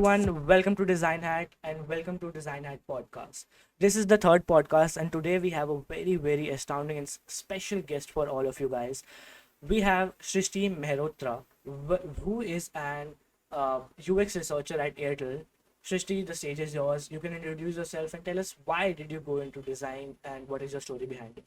everyone, welcome to Design Hat and welcome to Design Hat podcast. This is the third podcast, and today we have a very astounding and special guest for all of you guys. We have Shrishti Mehrotra, who is an UX researcher at Airtel. Shrishti, the stage is yours. You can introduce yourself and tell us why did you go into design and what is your story behind it.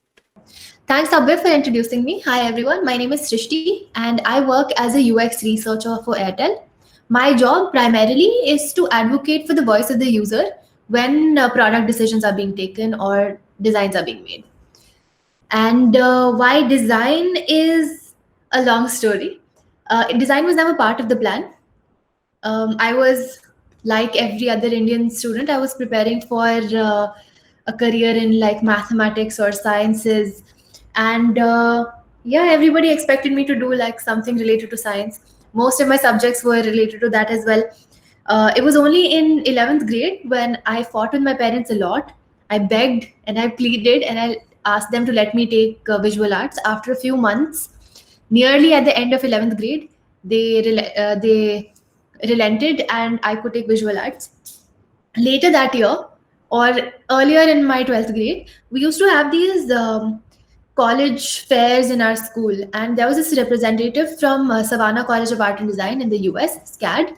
Thanks, Abhay, for introducing me. Hi, everyone. My name is Srishti, and I work as a UX researcher for Airtel. My job primarily is to advocate for the voice of the user when product decisions are being taken or designs are being made. And why design is a long story. Design was never part of the plan. I was like every other Indian student. I was preparing for a career in like mathematics or sciences, and yeah, everybody expected me to do like something related to science. Most of my subjects were related to that as well. It was only in 11th grade when I fought with my parents a lot. I begged and I pleaded and I asked them to let me take visual arts. After a few months, nearly at the end of 11th grade, they relented and I could take visual arts. Later that year, or earlier in my 12th grade, we used to have these college fairs in our school, and there was this representative from Savannah College of Art and Design in the US, SCAD,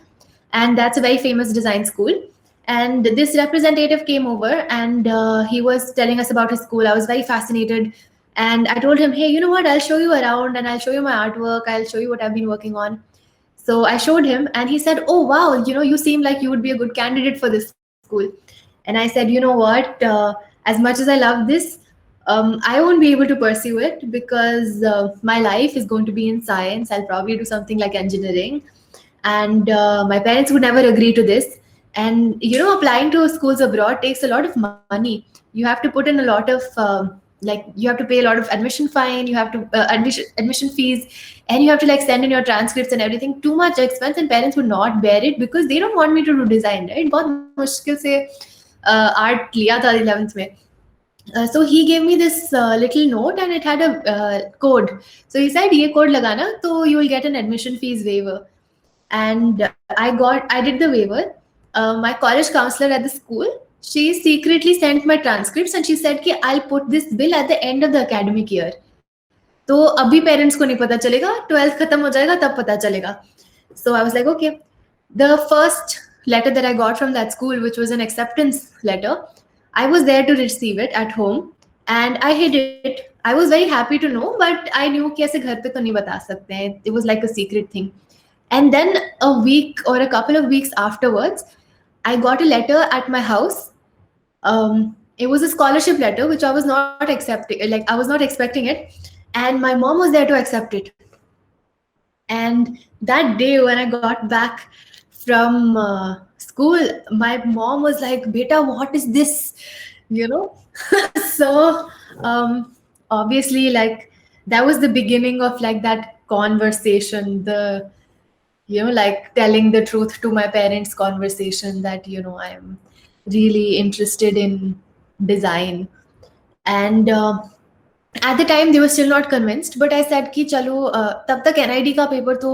and that's a very famous design school. And this representative came over and he was telling us about his school. I was very fascinated, and I told him, hey, you know what, I'll show you around and I'll show you my artwork, I'll show you what I've been working on. So I showed him, and he said, oh wow, you seem like you would be a good candidate for this school. And I said, you know what, as much as I love this, I won't be able to pursue it because my life is going to be in science. I'll probably do something like engineering. And my parents would never agree to this. And, applying to schools abroad takes a lot of money. You have to put in a lot of, you have to pay a lot of admission fine, you have to, admission fees, and you have to like send in your transcripts and everything. Too much expense, and parents would not bear it because they don't want me to do design, right? बहुत मुश्किल से art लिया था 11th में. So he gave me this little note, and it had a code. So he said, "ये code लगाना, तो you will get an admission fees waiver." And I did the waiver. My college counselor at the school, she secretly sent my transcripts, and she said कि I'll put this bill at the end of the academic year. तो अभी parents को नहीं पता चलेगा, 12th खत्म हो जाएगा तब पता चलेगा. So I was like, okay. The first letter that I got from that school, which was an acceptance letter, I was there to receive it at home, and I hid it. I was very happy to know, but I knew कि ऐसे घर पे तो नहीं बता सकते हैं. It was like a secret thing. And then a week or a couple of weeks afterwards, I got a letter at my house. It was a scholarship letter, which I was not accepting. Like I was not expecting it, and my mom was there to accept it. And that day when I got back from school, my mom was like, "Beta, what is this?" You know. So obviously, like that was the beginning of like that conversation. Like telling the truth to my parents conversation that I'm really interested in design. And at the time they were still not convinced, but I said कि चलो तब तक NID का paper तो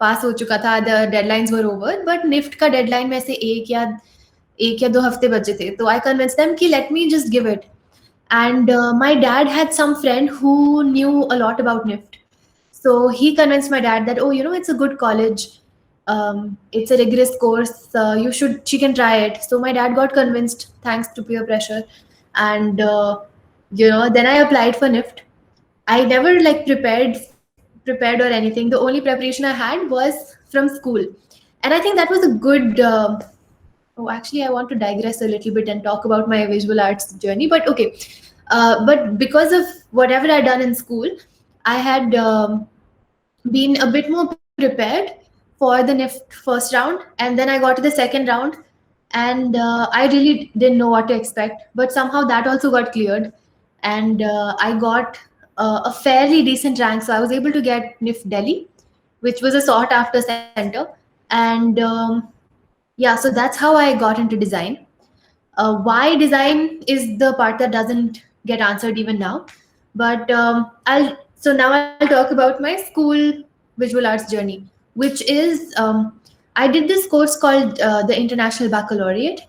पास हो चुका था, the deadlines were over, but NIFT का deadline में से एक या 2 हफ्ते बचे थे. तो I convinced them कि let me just give it. And my dad had some friend who knew a lot about NIFT. So he convinced my dad that, oh, it's a good college. It's a rigorous course. She can try it. So my dad got convinced thanks to peer pressure. And, then I applied for NIFT. I never like prepared or anything. The only preparation I had was from school. And I think that was a good, actually I want to digress a little bit and talk about my visual arts journey, but okay. But because of whatever I'd done in school, I had been a bit more prepared for the NIFT first round, and then I got to the second round, and I really didn't know what to expect, but somehow that also got cleared, and I got a fairly decent rank, so I was able to get NIFT Delhi, which was a sought after center. And yeah, so that's how I got into design. Why design is the part that doesn't get answered even now, but now I'll talk about my school visual arts journey, which is I did this course called the International Baccalaureate,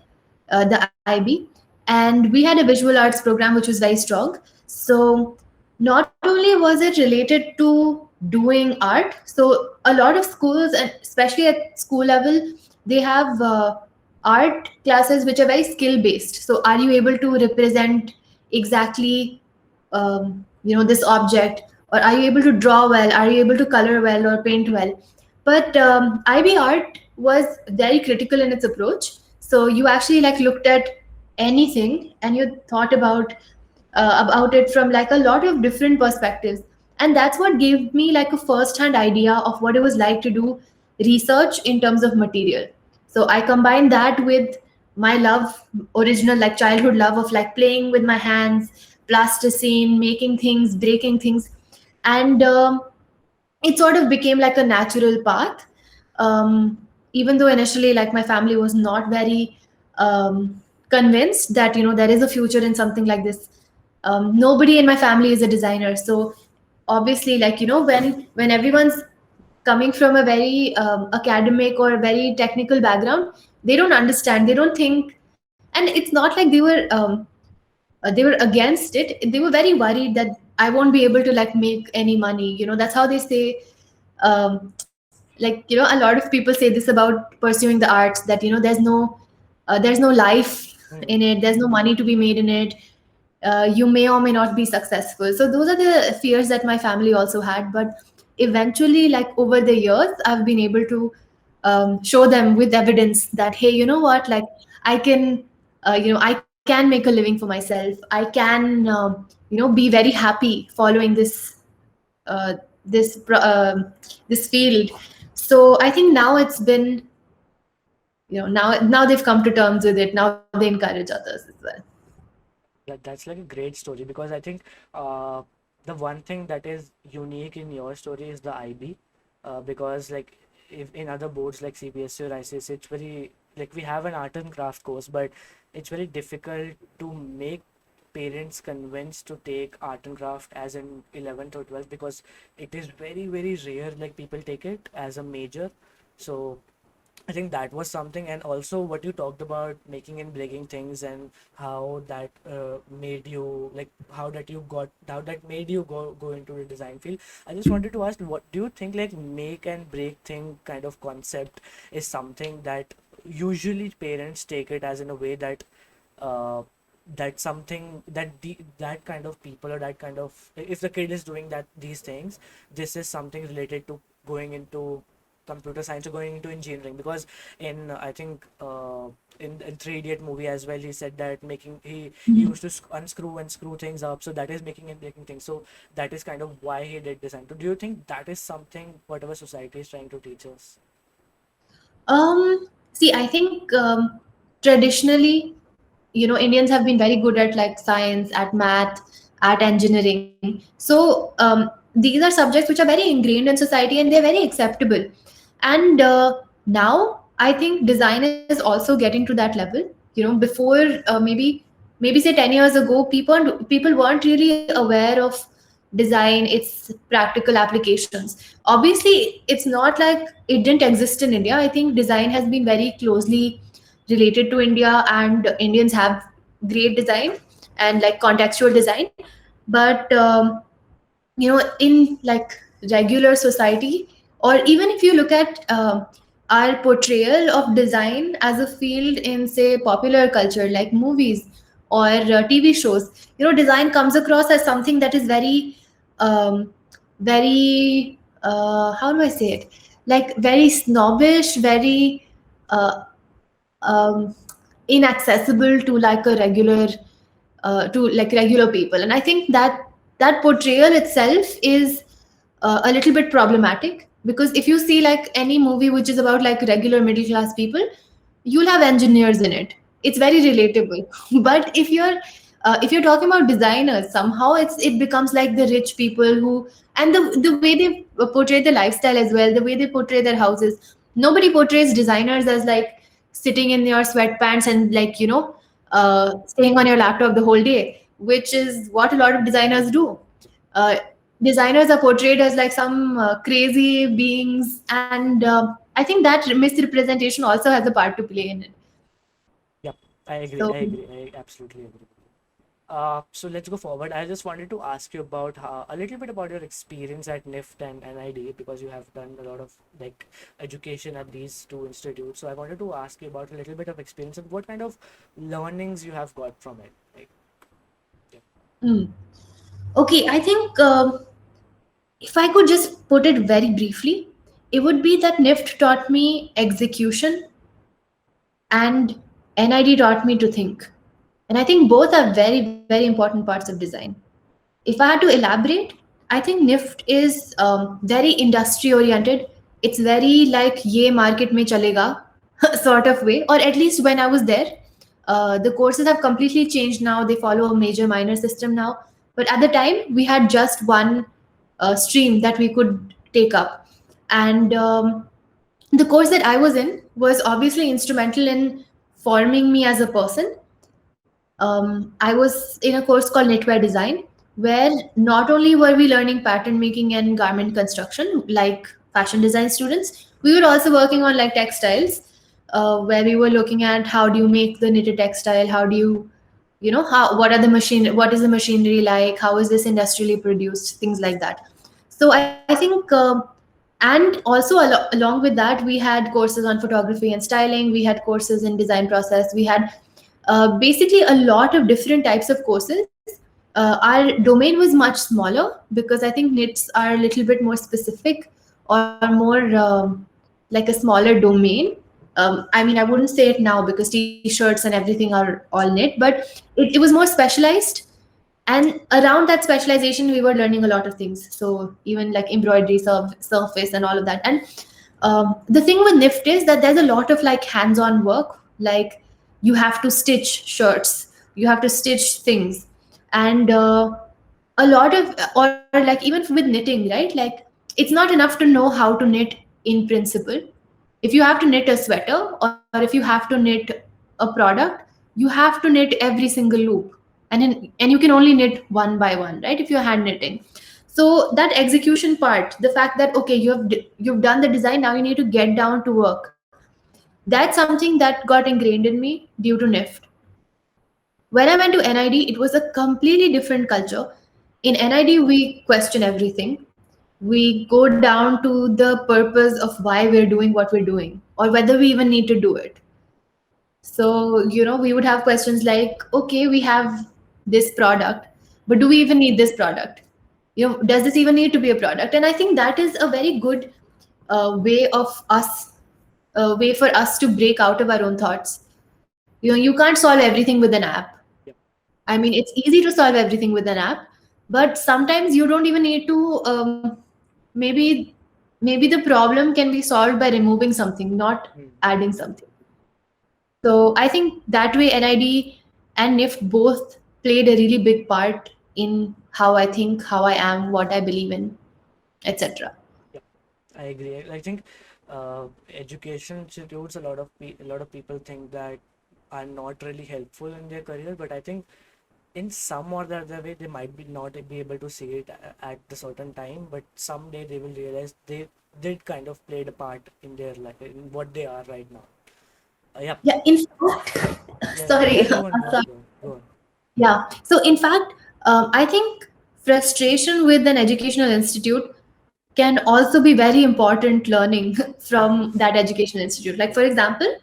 the IB, and we had a visual arts program which was very strong. So not only was it related to doing art, so a lot of schools, and especially at school level, they have art classes which are very skill based. So are you able to represent exactly this object, or are you able to draw well, are you able to color well or paint well? But IB art was very critical in its approach. So you actually like looked at anything and you thought about it from like a lot of different perspectives, and that's what gave me like a first hand idea of what it was like to do research in terms of material. So I combined that with my love, original like childhood love of like playing with my hands, plasticine, making things, breaking things, and it sort of became like a natural path. Even though initially like my family was not very convinced that there is a future in something like this. Nobody in my family is a designer, so obviously like when everyone's coming from a very academic or a very technical background, they don't understand, they don't think. And it's not like they were against it, they were very worried that I won't be able to like make any money. That's how they say. A lot of people say this about pursuing the arts, that there's no life Hmm. in it, there's no money to be made in it. You may or may not be successful. So those are the fears that my family also had. But eventually, like over the years, I've been able to show them with evidence that, hey, you know what, like I can I can make a living for myself, I can be very happy following uh, this pro- this field. So I think now it's been, now they've come to terms with it, now they encourage others as well. That's like a great story because I think uh, the one thing that is unique in your story is the IB, because like if in other boards like CBSE or ICSE, it's very like we have an art and craft course, but it's very difficult to make parents convinced to take art and craft as in 11th or 12th because it is very very rare like people take it as a major. So I think that was something, and also what you talked about making and breaking things, and how that made you like how that made you go into the design field. I just wanted to ask, what do you think like make and break thing kind of concept is something that usually parents take it as in a way that uh, that something that that kind of people or that kind of if the kid is doing that these things, this is something related to going into computer science or going into engineering. Because in I think in Three Idiot movie as well, he said that making he used to unscrew and screw things up, so that is making and breaking things. So that is kind of why he did design. So do you think that is something whatever society is trying to teach us? See, I think traditionally, Indians have been very good at like science, at math, at engineering. So these are subjects which are very ingrained in society and they're very acceptable. And now I think design is also getting to that level. Before maybe say 10 years ago, people weren't really aware of design, its practical applications. Obviously, it's not like it didn't exist in India. I think design has been very closely related to India, and Indians have great design and like contextual design. But in like regular society, or even if you look at our portrayal of design as a field in say popular culture like movies or TV shows, design comes across as something that is very very how do I say it, like very snobbish, very uh, um, inaccessible to like a regular to like regular people. And I think that portrayal itself is a little bit problematic, because if you see like any movie which is about like regular middle class people, you'll have engineers in it. It's very relatable. But if you're talking about designers, somehow it becomes like the rich people who, and the way they portray the lifestyle as well, the way they portray their houses. Nobody portrays designers as like sitting in your sweatpants and like staying on your laptop the whole day, which is what a lot of designers do. uh, designers are portrayed as like some crazy beings, and I think that misrepresentation also has a part to play in it. Yep, I agree. So I agree. I absolutely agree. So let's go forward. I just wanted to ask you about a little bit about your experience at NIFT and NID, because you have done a lot of like education at these two institutes. So I wanted to ask you about a little bit of experience and what kind of learnings you have got from it. Like, yeah. mm. Okay, I think if I could just put it very briefly, it would be that NIFT taught me execution and NID taught me to think. And I think both are very, very important parts of design. If I had to elaborate, I think NIFT is very industry oriented. It's very like ye market mein chalega sort of way, or at least when I was there. The courses have completely changed now. They follow a major minor system now. But at the time, we had just one stream that we could take up. And the course that I was in was obviously instrumental in forming me as a person. I was in a course called Knitwear Design, where not only were we learning pattern making and garment construction like fashion design students, we were also working on like textiles, where we were looking at how do you make the knitted textile, how do you, how what is the machinery like, how is this industrially produced, things like that. So I think, and also along with that, we had courses on photography and styling, we had courses in design process, we had basically a lot of different types of courses. Our domain was much smaller because I think knits are a little bit more specific or more like a smaller domain. I mean, I wouldn't say it now because t-shirts and everything are all knit, but it was more specialized. And around that specialization, we were learning a lot of things. So even like embroidery, surface, and all of that. And the thing with NIFT is that there's a lot of like hands-on work. Like you have to stitch shirts, you have to stitch things, and a lot of, or like even with knitting, right? Like it's not enough to know how to knit in principle. If you have to knit a sweater, or if you have to knit a product, you have to knit every single loop, and you can only knit one by one, right, if you're hand knitting. So that execution part, the fact that okay, you've done the design, now you need to get down to work, that's something that got ingrained in me due to NIFT. When I went to NID, it was a completely different culture. In NID, we question everything. We go down to the purpose of why we're doing what we're doing, or whether we even need to do it. So, we would have questions like, okay, we have this product, but do we even need this product? Does this even need to be a product? And I think that is a very good way of us, way for us to break out of our own thoughts. You can't solve everything with an app. Yep. I mean, it's easy to solve everything with an app, but sometimes you don't even need to. Maybe, maybe the problem can be solved by removing something, not Hmm. adding something. So I think that way NID and NIFT both played a really big part in how I think, how I am, what I believe in, etc. Yeah, I agree. I think education institutes, a lot of people think that are not really helpful in their career, but I think in some or the other way they might be not be able to see it at the certain time, but someday they will realize they did kind of played a part in their life, in what they are right now. Yeah, Yeah, in fact, yeah, sorry, yeah. Go on, go on, sorry. go on, go on. Yeah. So, in fact, I think frustration with an educational institute can also be very important learning from that educational institute. Like, Yeah, for example,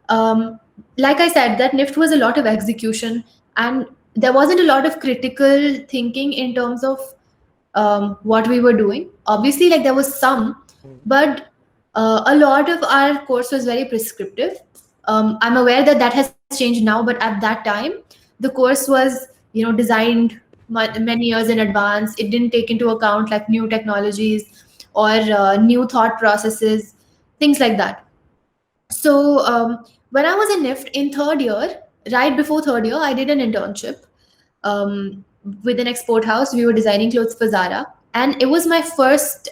um, like I said, that NIFT was a lot of execution, and there wasn't a lot of critical thinking in terms of what we were doing. Obviously, like there was some, mm, but a lot of our course was very prescriptive. I'm aware that that has changed now, but at that time, the course was, designed many years in advance. It didn't take into account like new technologies or new thought processes, things like that. So when I was in NIFT in third year, right before third year, I did an internship um, with an export house. We were designing clothes for Zara, and it was my first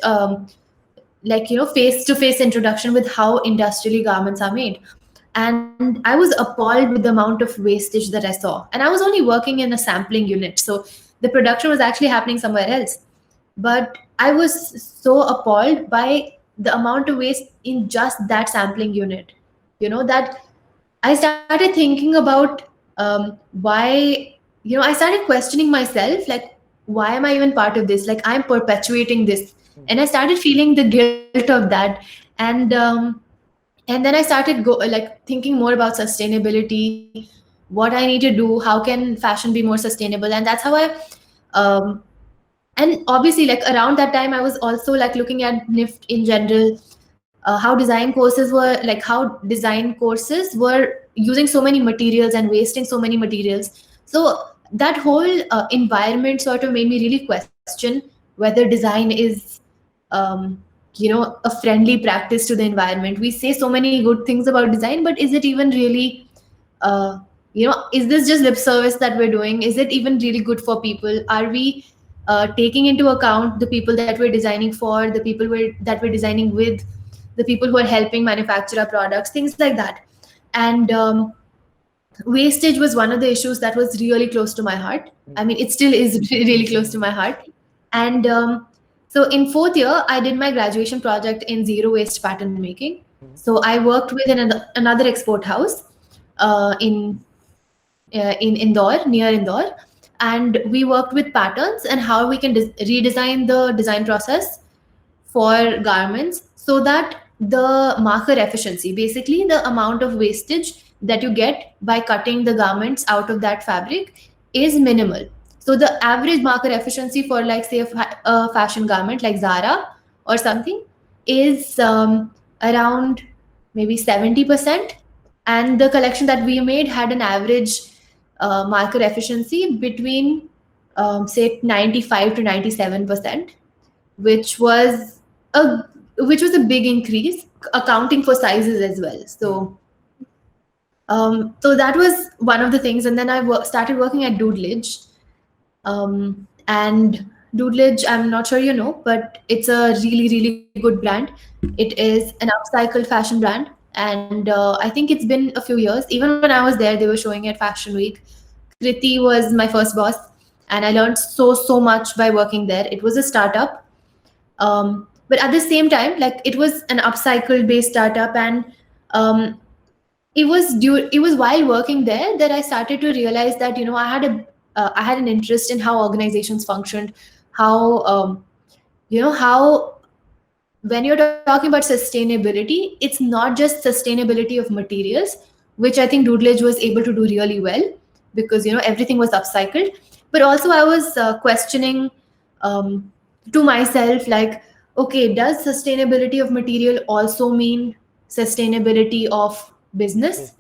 like face to face introduction with how industrially garments are made. And I was appalled with the amount of wastage that I saw. And I was only working in a sampling unit, so the production was actually happening somewhere else. but I was so appalled by the amount of waste in just that sampling unit. That I started thinking about why, I started questioning myself, like, why am I even part of this? Like, I'm perpetuating this. Mm. And I started feeling the guilt of that. And and then I started thinking more about sustainability, what I need to do, how can fashion be more sustainable. And that's how I um, and obviously, like, around that time I was also like looking at NIFT in general, how design courses were, like how design courses were using so many materials and wasting so many materials. So that whole environment sort of made me really question whether design is um, a friendly practice to the environment. We say so many good things about design, but is it even really uh, is this just lip service that we're doing? Is it even really good for people? Are we taking into account the people that we're designing for, the people that we're designing with, the people who are helping manufacture our products, things like that? And wastage was one of the issues that was really close to my heart. I Mm. mean, it still is really close to my heart. And so in fourth year, I did my graduation project in zero waste pattern making. Mm. So I worked with another export house in Indore, near Indore, and we worked with patterns and how we can redesign the design process for garments so that the marker efficiency, basically the amount of wastage that you get by cutting the garments out of that fabric, is minimal. So the average marker efficiency for, like, say a fashion garment like Zara or something is around maybe 70%, and the collection that we made had an average marker efficiency between say 95 to 97%, which was a a big increase, accounting for sizes as well. Mm. So that was one of the things. And then I started working at Doodledge. And Doodledge, I'm not sure you know, but it's a really, really good brand. It is an upcycled fashion brand. And I think it's been a few years. Even when I was there, they were showing at Fashion Week. Kriti was my first boss, and I learned so much by working there. It was a startup, but at the same time, like, it was an upcycle based startup. And um, it was while working there that I started to realize that, I had an interest in how organizations functioned, how how, when you're talking about sustainability, it's not just sustainability of materials, which I think Doodledge was able to do really well, because everything was upcycled. But also I was questioning um, to myself, like, okay, does sustainability of material also mean sustainability of business?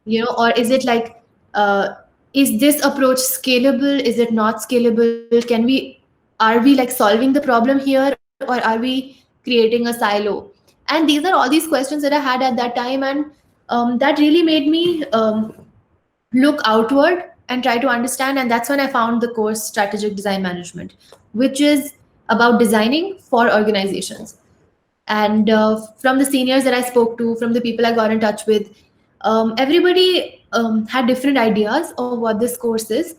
Business. Or is it like, uh, is this approach scalable, is it not scalable, are we like solving the problem here, or are we creating a silo? And these are all these questions that I had at that time. And that really made me look outward and try to understand. And that's when I found the course Strategic Design Management, which is about designing for organizations. And from the seniors that I spoke to, from the people I got in touch with, everybody had different ideas of what this course is.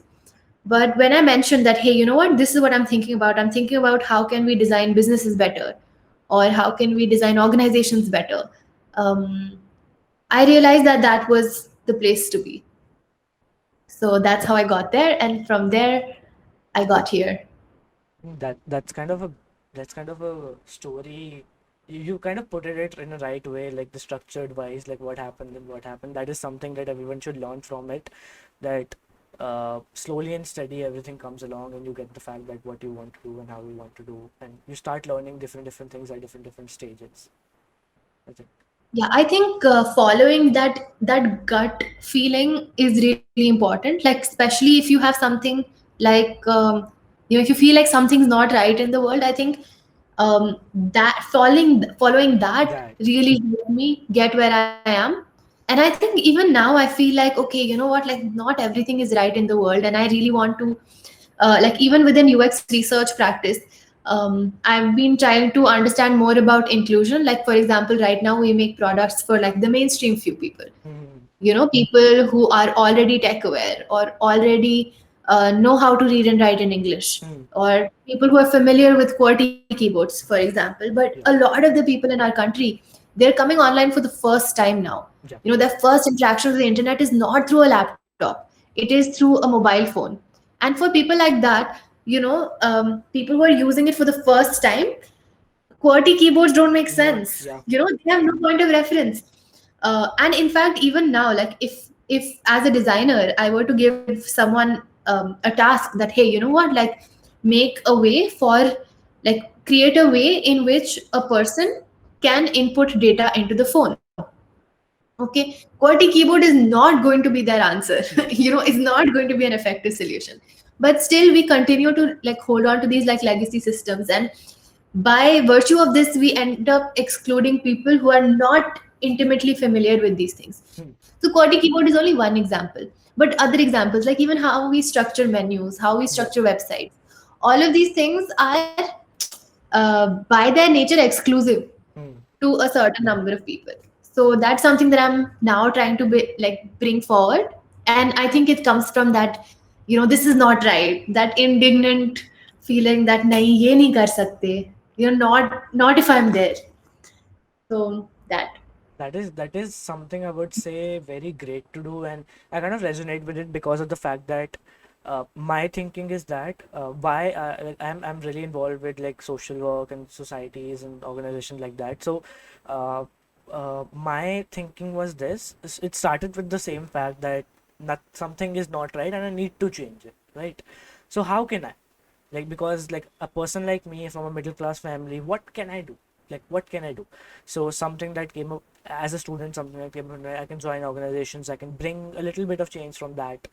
But when I mentioned that, hey, you know what, this is what I'm thinking about how can we design businesses better, or how can we design organizations better, um, I realized that that was the place to be. So that's how I got there, and from there I got here. That's kind of a story. You kind of put it in a right way, like the structured wise, like what happened and what happened. That is something that everyone should learn from it. That slowly and steady everything comes along, and you get the fact that what you want to do and how you want to do, and you start learning different things at different stages. I think. Yeah, I think following that gut feeling is really important. Like, especially if you have something like, if you feel like something's not right in the world, I think that following that That. really helped me get where I am. And I think even now I feel like, okay, you know what, like, not everything is right in the world, and I really want to, like, even within UX research practice, I've been trying to understand more about inclusion. Like, for example, right now we make products for, like, the mainstream few people, Mhm. people who are already tech aware, or already know how to read and write in English, Hmm. or people who are familiar with QWERTY keyboards, for example. But a Yeah. lot of the people in our country, they're coming online for the first time now. Yeah. Their first interaction with the internet is not through a laptop; it is through a mobile phone. And for people like that, people who are using it for the first time, QWERTY keyboards don't make Not. sense. Yeah. They have no point of reference. And in fact, even now, like if as a designer I were to give someone a task that, hey, you know what, like make a way for, like create a way in which a person can input data into the phone. Okay, QWERTY keyboard is not going to be their answer. Yeah. It's not going to be an effective solution. But still, we continue to like hold on to these like legacy systems, and by virtue of this, we end up excluding people who are not intimately familiar with these things. Hmm. So QWERTY keyboard is only one example, but other examples, like even how we structure menus, how we Yeah. structure websites, all of these things are by their nature exclusive Hmm. to a certain number of people. So that's something that I'm now trying to bring forward, and I think it comes from that, this is not right. That indignant feeling that nahi ye nahi kar sakte. Not if I'm there. So that. That is something I would say very great to do, and I kind of resonate with it because of the fact that my thinking is that why like, I'm really involved with like social work and societies and organizations like that. So uh, my thinking was this: it started with the same fact that not something is not right and I need to change it, right? So how can I? Like, because like a person like me from a middle class family, what can I do? Like, what can I do? So something that came up as a student, something that came up, I can join organizations, I can bring a little bit of change from that.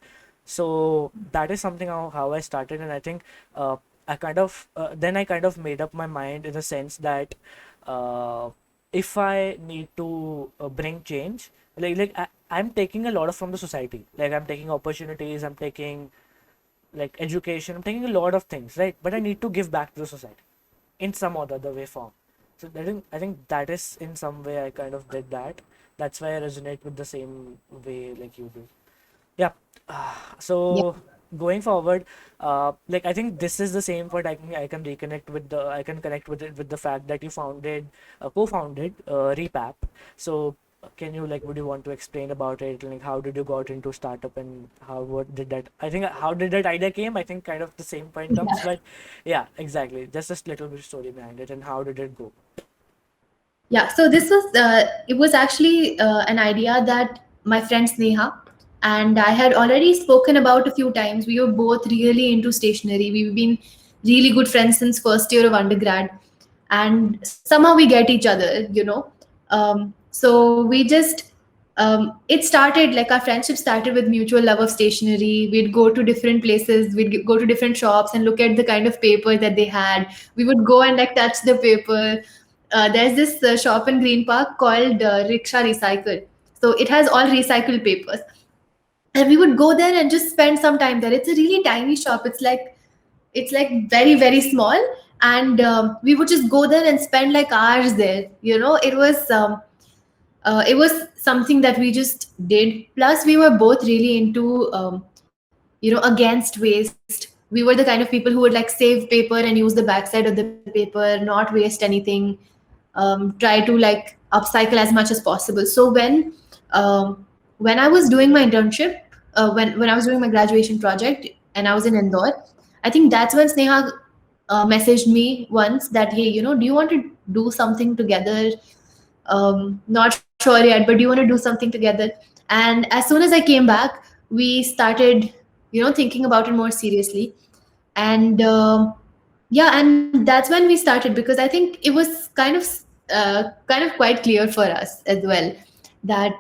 So that is something how I started. And I think I kind of then I kind of made up my mind in a sense that uh, if I need to bring change, I'm taking a lot of from the society. Like, I'm taking opportunities, I'm taking like education, I'm taking a lot of things, right? But I need to give back to the society in some or the other way form. So I think that is in some way I kind of did that. That's why I resonate with the same way like you do. Yeah. Yeah. So going forward, like I think this is the same what I can reconnect with the I can connect with it with the fact that you co-founded Repap. So can you like would you want to explain about it? Like how did you got into startup and how what did that? I think how did that idea came? I think kind of the same point comes, but yeah, exactly. Just a little bit story behind it and how did it go? Yeah, so this was it was actually an idea that my friend Sneha and I had already spoken about a few times. We were both really into stationery. We've been really good friends since first year of undergrad, and somehow we get each other. So we just it started like our friendship started with mutual love of stationery. We'd go to different places, go to different shops and look at the kind of paper that they had. We would go and like touch the paper. There's this shop in Green Park called Rickshaw Recycle. So it has all recycled papers, and we would go there and just spend some time there. It's a really tiny shop. It's like very very small, and we would just go there and spend like hours there. It was something that we just did. Plus, we were both really into against waste. We were the kind of people who would like save paper and use the backside of the paper, not waste anything. Try to like upcycle as much as possible. So when I was doing my internship, when I was doing my graduation project, and I was in Indore, I think that's when Sneha messaged me once that, hey, do you want to do something together? Not sure yet, but do you want to do something together? And as soon as I came back, we started, thinking about it more seriously. And yeah, and that's when we started, because I think it was kind of quite clear for us as well that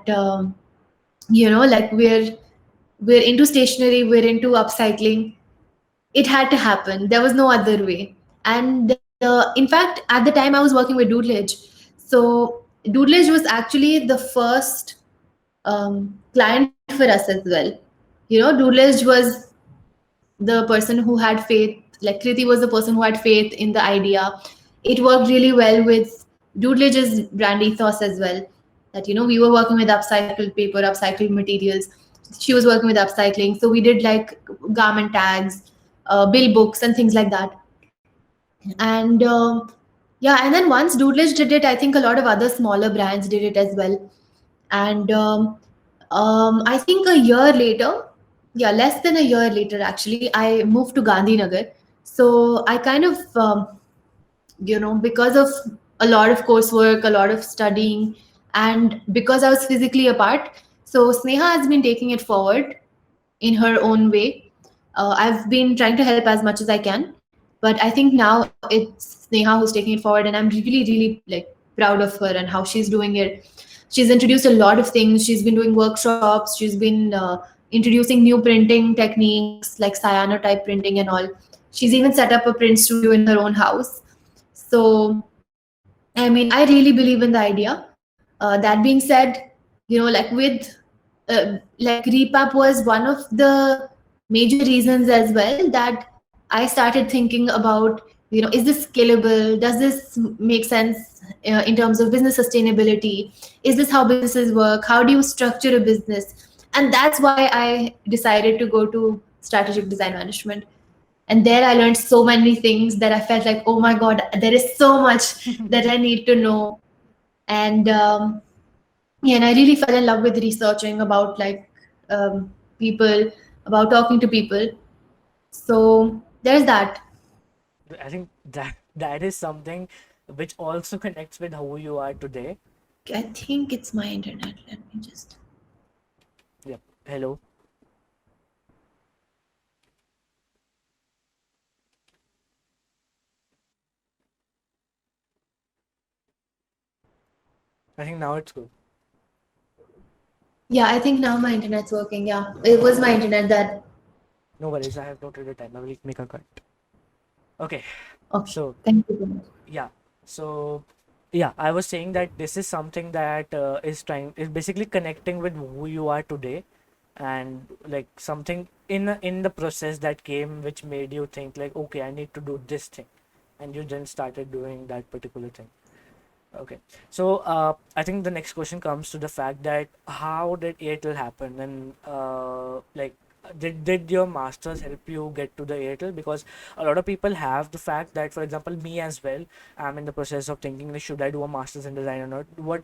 like we're into stationery, we're into upcycling. It had to happen. There was no other way. And in fact, at the time I was working with Doodledge. So Doodledge was actually the first client for us as well. Doodledge was the person who had faith, like Kriti was the person who had faith in the idea. It worked really well with Doodledge's brand ethos as well. That we were working with upcycled paper, upcycled materials. she was working with upcycling. So we did like garment tags, bill books, and things like that. And yeah, and then once Doodlish did it, I think a lot of other smaller brands did it as well. And I think a year later, yeah, less than a year later, actually, I moved to Gandhinagar. So I kind of, because of a lot of coursework, a lot of studying, and because I was physically apart, so Sneha has been taking it forward in her own way. I've been trying to help as much as I can, but I think now it's Sneha who's taking it forward, and I'm really, really like proud of her and how she's doing it. She's introduced a lot of things. She's been doing workshops. She's been introducing new printing techniques like cyanotype printing and all. She's even set up a print studio in her own house. So, I mean, I really believe in the idea. That being said, like with like Repap was one of the major reasons as well that I started thinking about, is this scalable? Does this make sense in terms of business sustainability? Is this how businesses work? How do you structure a business? And that's why I decided to go to strategic design management. And there I learned so many things that I felt like, oh my God, there is so much that I need to know. And yeah, and I really fell in love with researching about like people, about talking to people. So there's that. I think that is something which also connects with who you are today. I think it's my internet. Let me just. Yep. Hello. I think now it's good. Yeah, I think now my internet's working. Yeah, it was my internet that. No worries. I have noted the time. I will make a cut. Okay. Okay, So thank you so much. yeah. So yeah, I was saying that this is something that is basically connecting with who you are today, and like something in the process that came which made you think like, okay, I need to do this thing, and you then started doing that particular thing. Okay. So I think the next question comes to the fact that how did Airtel happen, and like did your masters help you get to the Airtel? Because a lot of people have the fact that, for example, me as well, I'm in the process of thinking like, should I do a masters in design or not? What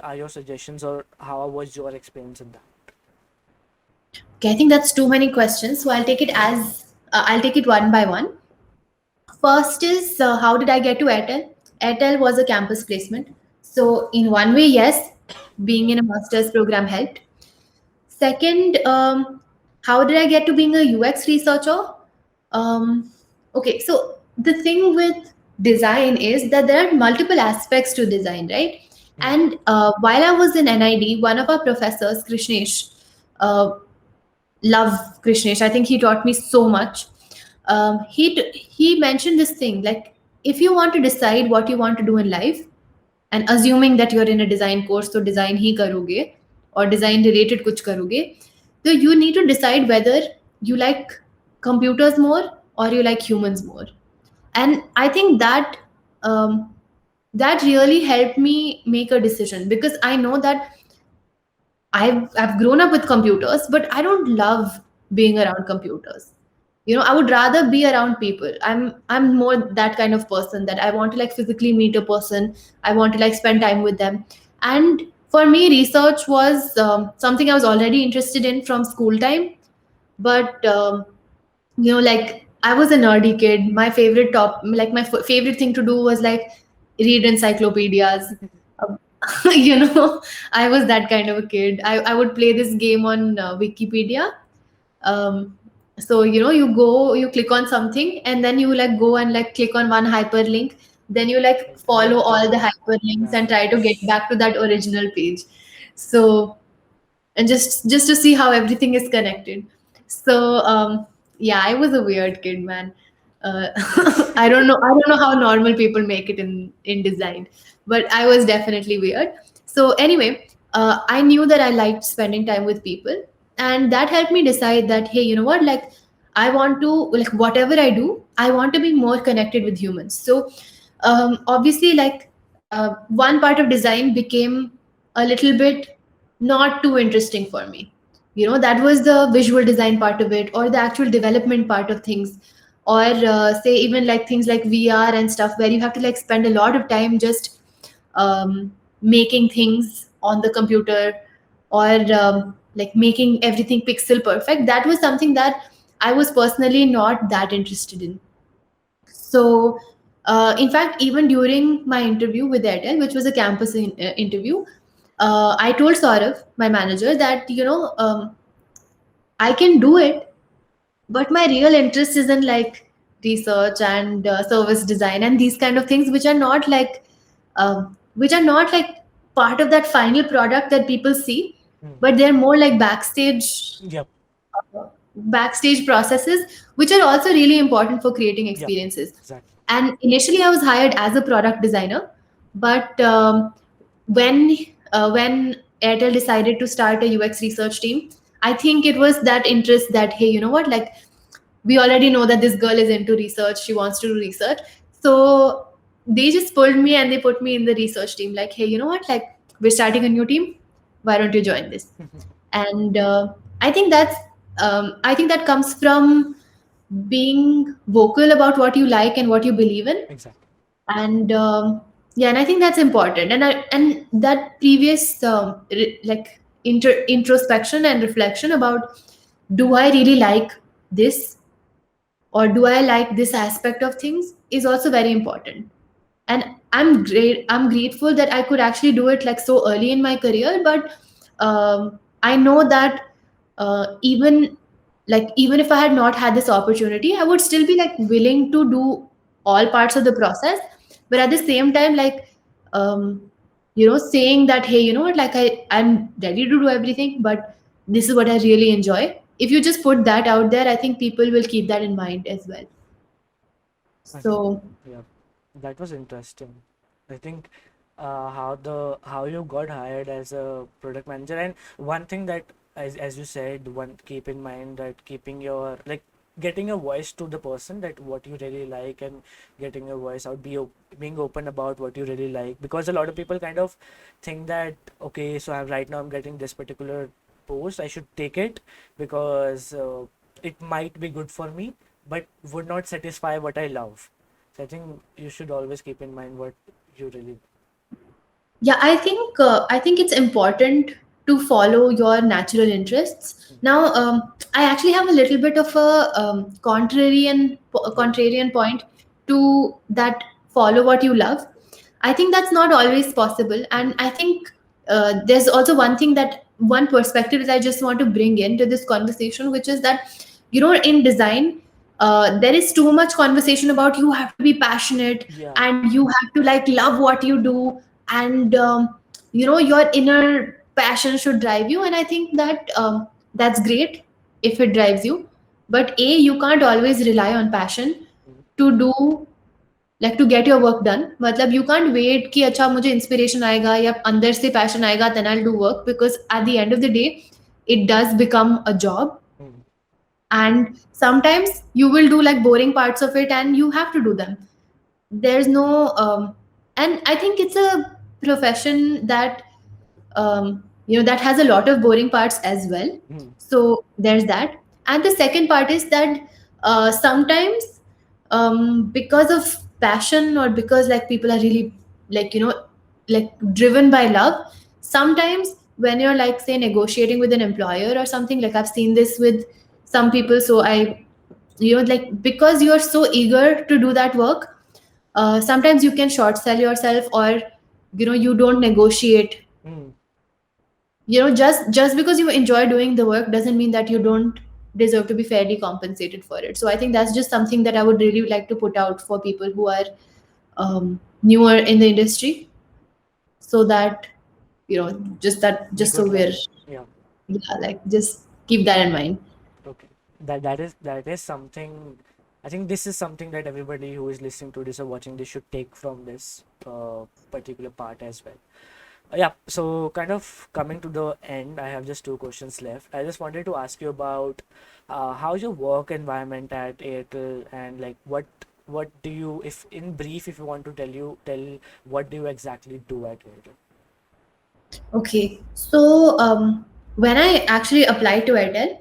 are your suggestions, or how was your experience in that? Okay, I think that's too many questions. So I'll take it one by one. First is how did I get to Airtel? Airtel was a campus placement. So in one way, yes, being in a master's program helped. Second, how did I get to being a UX researcher? Okay, so the thing with design is that there are multiple aspects to design, right? Hmm. And while I was in NID, one of our professors, Krishnesh, uh, love Krishnesh. I think he taught me so much. He mentioned this thing like if you want to decide what you want to do in life, and assuming that you're in a design course, so design ही करोगे or design related कुछ करोगे, so you need to decide whether you like computers more or you like humans more. And I think um, that really helped me make a decision because I know that I've grown up with computers, but I don't love being around computers. I would rather be around people. I'm more that kind of person that I want to like physically meet a person. I want to like spend time with them. And for me, research was something I was already interested in from school time. But like I was a nerdy kid. My favorite favorite thing to do was like read encyclopedias. Um, I was that kind of a kid. I would play this game on Wikipedia. So you click on something and then you like go and like click on one hyperlink, then you like Yep. follow Yep. all the hyperlinks and Yeah. try to get back to that original page. So and just to see how everything is connected. So yeah, I was a weird kid, man. uh, I don't know how normal people make it in design, but I was definitely weird. So anyway, I knew that I liked spending time with people, and that helped me decide that hey, you know what, like I want to like whatever I do, I want to be more connected with humans. So obviously like one part of design became a little bit not too interesting for me. that was the visual design part of it, or the actual development part of things, or say even like things like VR and stuff, where you have to like spend a lot of time just making things on the computer, or like making everything pixel perfect. That was something that I was personally not that interested in. So, in fact, even during my interview with Airtel, which was a campus interview, I told Saurav, my manager, that I can do it, but my real interest is in like research and service design and these kind of things, which are not like part of that final product that people see, Hmm. but they're more like Yep. backstage processes, which are also really important for creating Yep. experiences. Exactly. And initially, I was hired as a product designer, but when when Airtel decided to start a UX research team, I think it was that interest that, hey, you know what, like we already know that this girl is into research, she wants to do research. So they just pulled me and they put me in the research team, like, hey, you know what, like we're starting a new team, why don't you join this? And I think that comes from being vocal about what you like and what you believe in. Exactly. And yeah, and I think that's important. And that previous introspection and reflection about, do I really like this, or do I like this aspect of things, is also very important. And I'm grateful that I could actually do it like so early in my career. But I know that even if I had not had this opportunity, I would still be like willing to do all parts of the process. But at the same time, like um, saying that, hey, you know what, like I'm ready to do everything, but this is what I really enjoy. If you just put that out there, I think people will keep that in mind as well. I think, So yeah, that was interesting. I think how you got hired as a product manager, and one thing that, as you said, one keep in mind that keeping your like getting a voice to the person, that what you really like, and getting your voice out, being open about what you really like, because a lot of people kind of think that, okay, so right now I'm getting this particular post, I should take it because it might be good for me, but would not satisfy what I love. So I think you should always keep in mind what you really. yeah, I think it's important to follow your natural interests. Mm. Now, I actually have a little bit of a Yeah. contrarian point to that. Follow what you love. I think that's not always possible, and Mm. I think there's also one perspective that I just want to bring into this conversation, which is that, in design, there is too much conversation about you have to be passionate Yeah. and you have to like love what you do, and your inner passion should drive you. And I think that that's great if it drives you, but you can't always rely on passion Mm. to do, like to get your work done. मतलब you can't wait कि अच्छा मुझे inspiration आएगा या अंदर से passion आएगा, then I'll do work, because at the end of the day it does become a job. Mm. And sometimes you will do like boring parts of it and you have to do them. There's no and I think it's a profession that that has a lot of boring parts as well. Mm. So there's that. And the second part is that sometimes because of passion, or because like people are really like like driven by love, sometimes when you're like say negotiating with an employer or something, like I've seen this with some people. So I like because you're so eager to do that work, sometimes you can short sell yourself, or you don't negotiate. Mm. Just because you enjoy doing the work doesn't mean that you don't deserve to be fairly compensated for it. So I think that's just something that I would really like to put out for people who are newer in the industry, so that They just could so we're, learn. Yeah. yeah, like just keep that in mind. Okay. That is something. I think this is something that everybody who is listening to this or watching this should take from this particular part as well. Yeah, so kind of coming to the end, I have just two questions left. I just wanted to ask you about how's your work environment at Airtel, and like what do you, if in brief, if you want to tell what do you exactly do at Airtel? Okay, so when I actually applied to Airtel,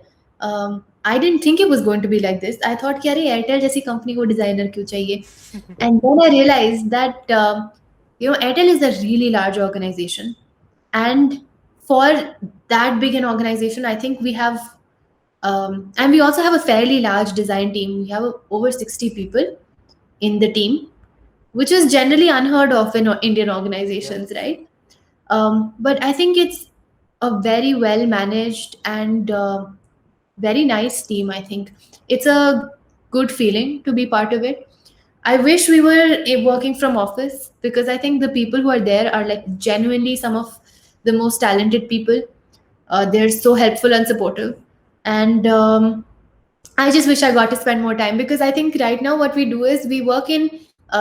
I didn't think it was going to be like this. I thought कि अरे Airtel जैसी company को designer क्यों चाहिए? And then I realized that Airtel is a really large organization, and for that big an organization, I think we have, and we also have a fairly large design team. We have over 60 people in the team, which is generally unheard of in Indian Yeah. organizations, right? But I think it's a very well managed and very nice team. I think it's a good feeling to be part of it. I wish we were working from office, because I think the people who are there are like genuinely some of the most talented people. They're so helpful and supportive, and I just wish I got to spend more time, because I think right now what we do is we work in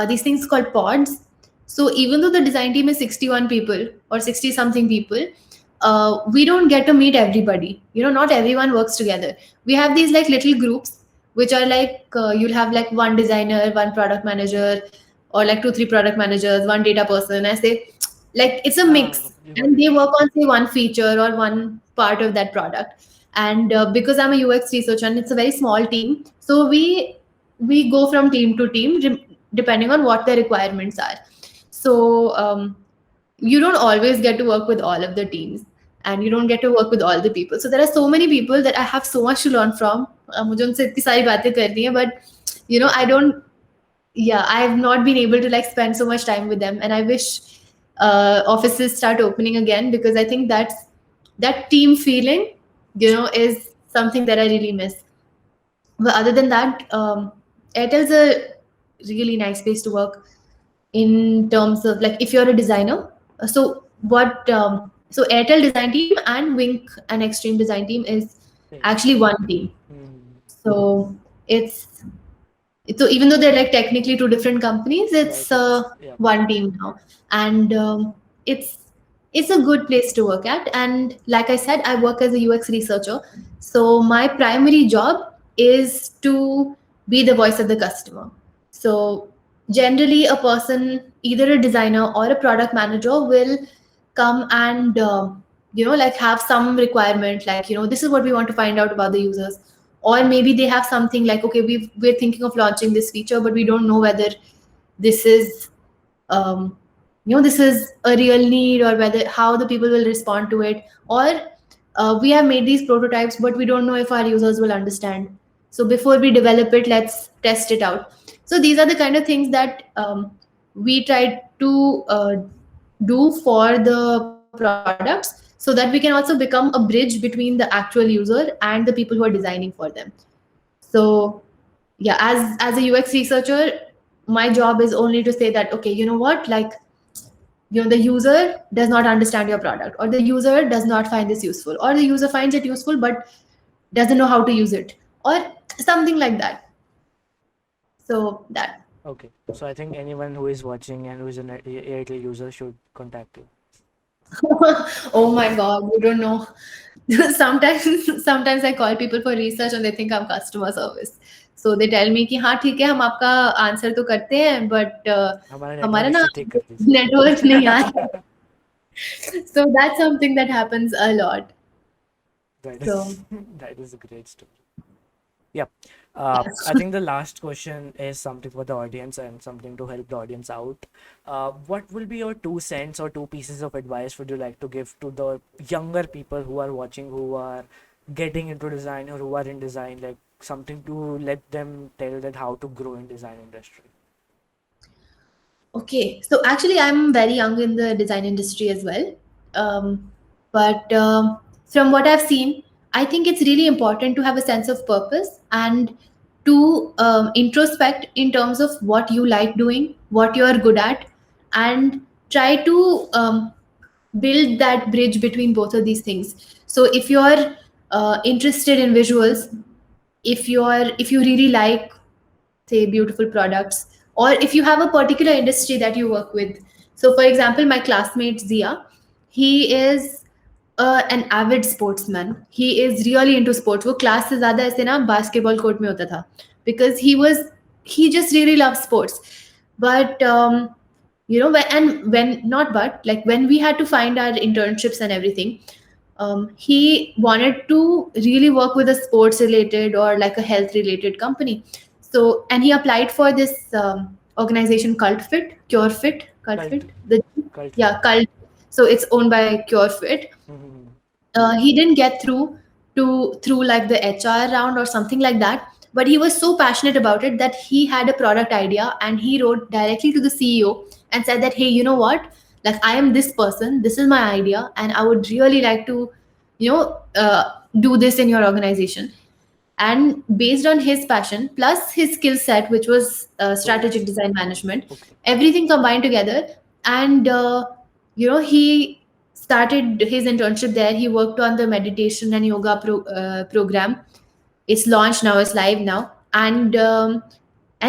these things called pods. So even though the design team is 61 people or 60 something people, we don't get to meet everybody. Not everyone works together. We have these like little groups, which are like you'll have like one designer, one product manager, or like two, three product managers, one data person. I say, like, it's a Ah, mix, you got and it. they work on say one feature or one part of that product. And because I'm a UX researcher and it's a very small team, so we go from team to team depending on what the requirements are. So you don't always get to work with all of the teams, and you don't get to work with all the people. So there are so many people that I have so much to learn from. मुझे उनसे इतनी सारी बातें करनी है, but I don't, yeah, I have not been able to like spend so much time with them, and I wish offices start opening again, because I think that team feeling is something that I really miss. But other than that, Airtel's a really nice place to work, in terms of like if you're a designer. So Airtel design team and Wink and Extreme design team is Same. actually one team. Hmm. So it's so even though they're like technically two different companies, But it's it's, yeah. one team now, and it's it's a good place to work at. And like I said, I work as a UX researcher, so my primary job is to be the voice of the customer. So generally, a person, either a designer or a product manager, will come and like have some requirement, like this is what we want to find out about the users. Or maybe they have something like, okay, we're thinking of launching this feature, but we don't know whether this is this is a real need, or whether how the people will respond to it. Or we have made these prototypes, but we don't know if our users will understand. So before we develop it, let's test it out. So these are the kind of things that we try to do for the products, so that we can also become a bridge between the actual user and the people who are designing for them. So yeah, as a UX researcher, my job is only to say that, okay, you know what, like, the user does not understand your product, or the user does not find this useful, or the user finds it useful but doesn't know how to use it, or something like that. So that. Okay. So I think anyone who is watching and who is an Airtel user should contact you. Oh my god, you don't know. Sometimes I call people for research and they think I'm customer service. So they tell me कि हाँ ठीक है, हम आपका answer तो करते हैं, but हमारा हमारा नेटवर्क ना इशू ठीक कर दीजिए. नेटवर्क नहीं आ रहा. So that's something that happens a lot. That So is that is a great story. Yeah. yeah. I think the last question is something for the audience and something to help the audience out. What will be your 2 cents or two pieces of advice would you like to give to the younger people who are watching, who are getting into design or who are in design, like something to let them tell that how to grow in design industry? Okay, so actually, I'm very young in the design industry as well. But from what I've seen, I think it's really important to have a sense of purpose, and to introspect in terms of what you like doing, what you are good at, and try to build that bridge between both of these things. So if you're interested in visuals, if you really like, say, beautiful products, or if you have a particular industry that you work with. So for example, my classmate Zia, he is an avid sportsman. He is really into sports. वो class से ज़्यादा ऐसे ना basketball court में होता था, because he just really loves sports. But when, and when not but like when we had to find our internships and everything, he wanted to really work with a sports related or like a health related company. So, and he applied for this organization Cult Fit, Cure Fit, Cult Cult, Fit, the cult fit. yeah, Cult. So it's owned by Cure Fit. Mm-hmm. He didn't get through like the HR round or something like that. But he was so passionate about it that he had a product idea and he wrote directly to the CEO and said that, hey, you know what? Like I am this person, this is my idea, and I would really like to, do this in your organization. And based on his passion plus his skill set, which was Oh, strategic design management, okay. everything combined together, and he started his internship there. He worked on the meditation and yoga program. It's launched now, it's live now. And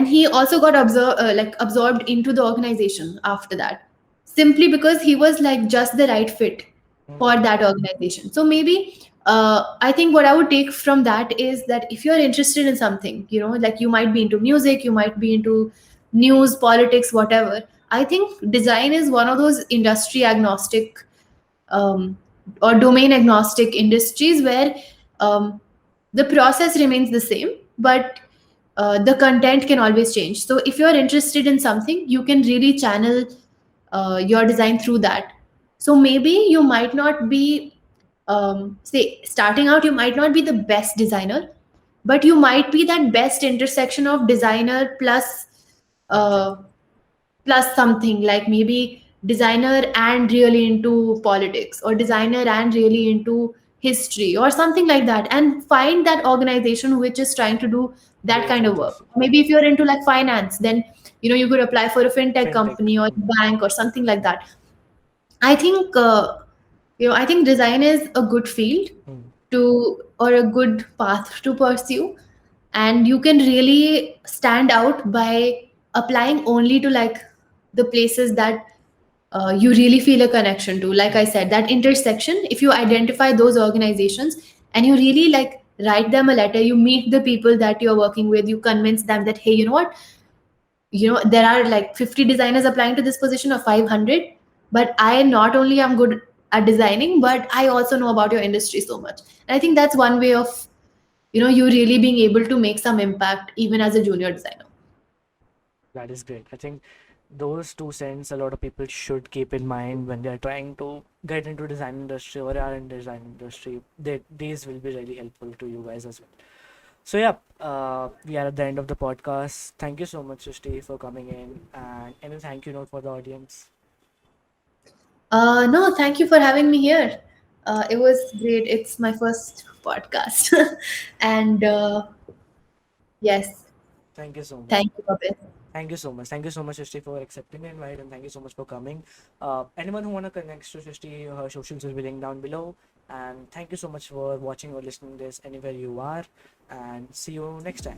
he also got absorbed into the organization after that, simply because he was like just the right fit for Mm-hmm. that organization. So maybe I think what I would take from that is that if you're interested in something, like you might be into music, you might be into news, politics, whatever. I think design is one of those industry agnostic um, or domain agnostic industries where um, the process remains the same, but the content can always change. So if you're interested in something, you can really channel your design through that. So maybe you might not be, say, starting out, you might not be the best designer, but you might be that best intersection of designer Something. uh, plus something like maybe designer and really into politics, or designer and really into history or something like that, and find that organization which is trying to do that Both kind of of work. those. Maybe if you're into like finance, then you could apply for a fintech Fintech. company or a bank or something like that. I think I think design is a good field Mm-hmm. to, or a good path to pursue, and you can really stand out by applying only to like the places that you really feel a connection to. Like I said, that intersection, if you identify those organizations and you really like write them a letter, you meet the people that you're working with, you convince them that, hey, you know what, there are like 50 designers applying to this position or 500, but I not only am good at designing, but I also know about your industry so much. And I think that's one way of you really being able to make some impact even as a junior designer. That is great. I think those two cents a lot of people should keep in mind when they are trying to get into design industry or are in design industry. These will be really helpful to you guys as well. So yeah, we are at the end of the podcast. Thank you so much, Srishti, for coming in, and any thank you note for the audience. No, thank you for having me here. It was great. It's my first podcast. And yes, Thank you so much. thank you, Kapil. Thank you so much. Thank you so much, Srishti, for accepting the invite, and thank you so much for coming. Anyone who wanna connect to Srishti, her socials will be linked down below. And thank you so much for watching or listening this anywhere you are. And see you next time.